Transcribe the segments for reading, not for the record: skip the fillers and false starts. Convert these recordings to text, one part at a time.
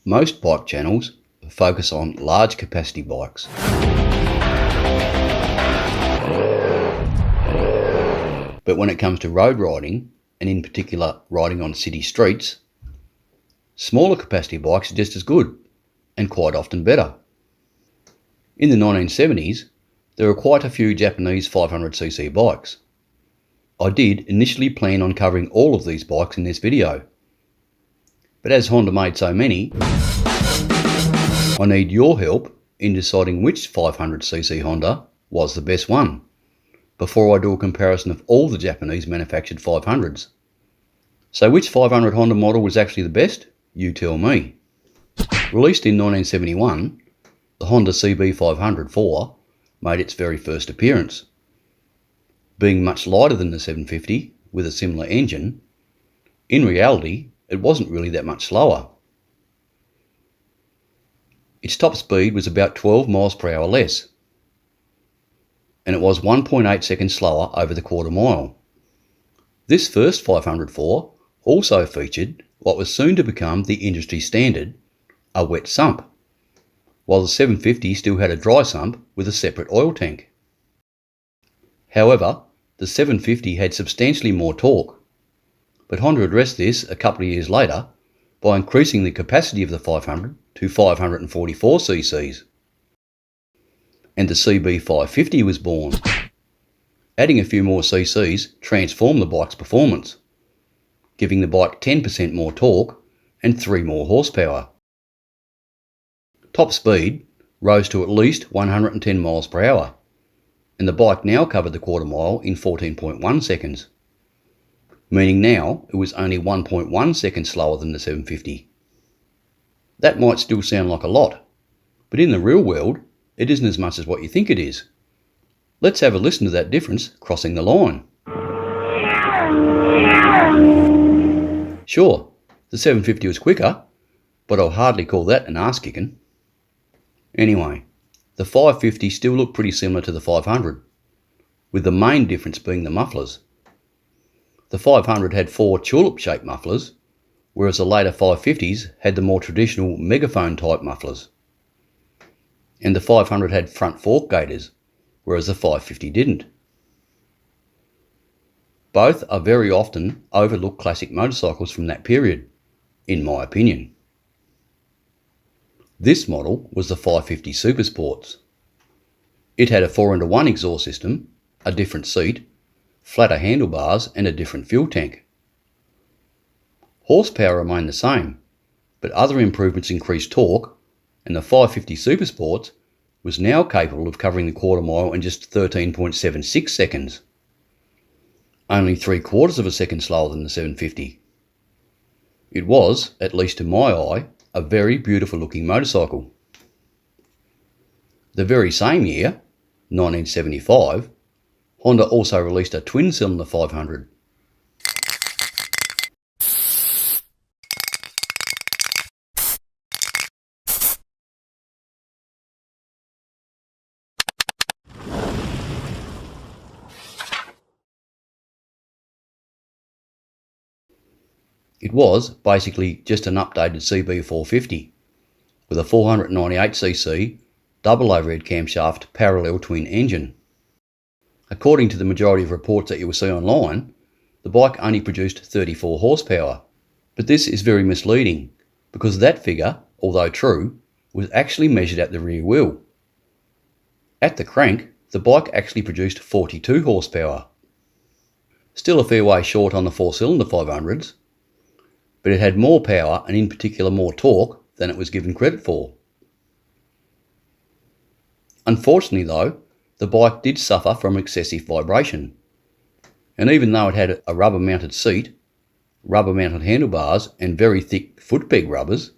Most bike channels focus on large capacity bikes. But when it comes to road riding, and in particular riding on city streets, smaller capacity bikes are just as good, and quite often better. In the 1970s, there were quite a few Japanese 500cc bikes. I did initially plan on covering all of these bikes in this video, but as Honda made so many, I need your help in deciding which 500cc Honda was the best one, before I do a comparison of all the Japanese manufactured 500s. So which 500 Honda model was actually the best? You tell me. Released in 1971, the Honda CB500-4 made its very first appearance. Being much lighter than the 750 with a similar engine, in reality it wasn't really that much slower. Its top speed was about 12 miles per hour less, and it was 1.8 seconds slower over the quarter mile. This first 500-4 also featured what was soon to become the industry standard, a wet sump, while the 750 still had a dry sump with a separate oil tank. However, the 750 had substantially more torque, but Honda addressed this a couple of years later by increasing the capacity of the 500 to 544 cc's. And the CB550 was born. Adding a few more cc's transformed the bike's performance, giving the bike 10% more torque and 3 more horsepower. Top speed rose to at least 110 miles per hour, and the bike now covered the quarter mile in 14.1 seconds, meaning now it was only 1.1 seconds slower than the 750. That might still sound like a lot, but in the real world, it isn't as much as what you think it is. Let's have a listen to that difference crossing the line. Sure, the 750 was quicker, but I'll hardly call that an arse kicking. Anyway, the 550 still looked pretty similar to the 500, with the main difference being the mufflers. The 500 had 4 tulip-shaped mufflers, whereas the later 550s had the more traditional megaphone-type mufflers. And the 500 had front fork gaiters, whereas the 550 didn't. Both are very often overlooked classic motorcycles from that period, in my opinion. This model was the 550 Super Sports. It had a 4-into-1 exhaust system, a different seat, flatter handlebars and a different fuel tank. Horsepower remained the same, but other improvements increased torque, and the 550 Super Sports was now capable of covering the quarter mile in just 13.76 seconds, only 3/4 of a second slower than the 750. It was, at least to my eye, a very beautiful looking motorcycle. The very same year, 1975, Honda also released a twin-cylinder 500. It was basically just an updated CB450 with a 498cc double overhead camshaft parallel twin engine. According to the majority of reports that you will see online, the bike only produced 34 horsepower, but this is very misleading because that figure, although true, was actually measured at the rear wheel. At the crank, the bike actually produced 42 horsepower. Still a fair way short on the 4-cylinder 500s, but it had more power and in particular more torque than it was given credit for. Unfortunately though, the bike did suffer from excessive vibration, and even though it had a rubber mounted seat, rubber mounted handlebars and very thick foot peg rubbers,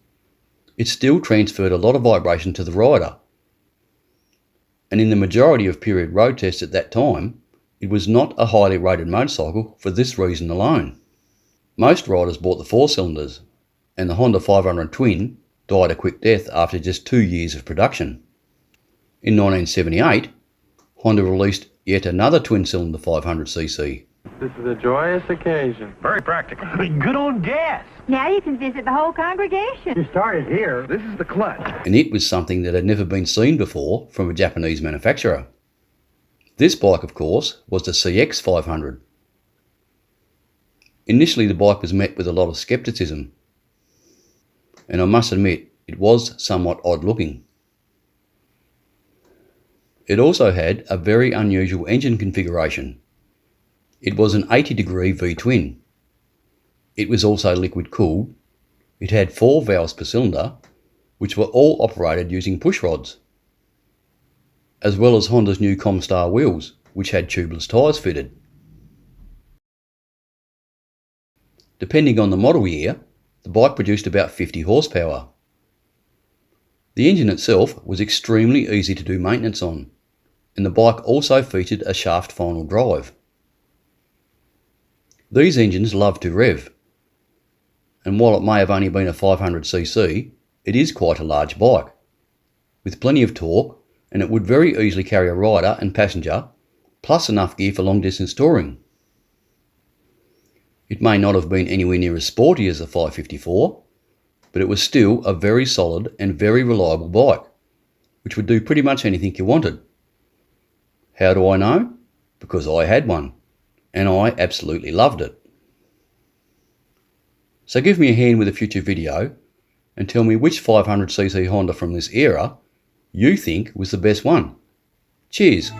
it still transferred a lot of vibration to the rider. And in the majority of period road tests at that time, it was not a highly rated motorcycle for this reason alone. Most riders bought the 4-cylinders, and the Honda 500 Twin died a quick death after just 2 years of production. In 1978, Honda released yet another twin-cylinder 500cc, This is a joyous occasion. Very practical. Good on gas. Now you can visit the whole congregation. You started here. This is the clutch. And it was something that had never been seen before from a Japanese manufacturer. This bike, of course, was the CX 500. Initially, the bike was met with a lot of scepticism, and I must admit, it was somewhat odd looking. It also had a very unusual engine configuration. It was an 80-degree V-twin. It was also liquid cooled. It had 4 valves per cylinder, which were all operated using push rods, as well as Honda's new Comstar wheels, which had tubeless tyres fitted. Depending on the model year, the bike produced about 50 horsepower. The engine itself was extremely easy to do maintenance on, and the bike also featured a shaft final drive. These engines love to rev, and while it may have only been a 500cc, it is quite a large bike, with plenty of torque, and it would very easily carry a rider and passenger, plus enough gear for long distance touring. It may not have been anywhere near as sporty as the 554, but it was still a very solid and very reliable bike, which would do pretty much anything you wanted. How do I know? Because I had one, and I absolutely loved it. So give me a hand with a future video and tell me which 500cc Honda from this era you think was the best one. Cheers!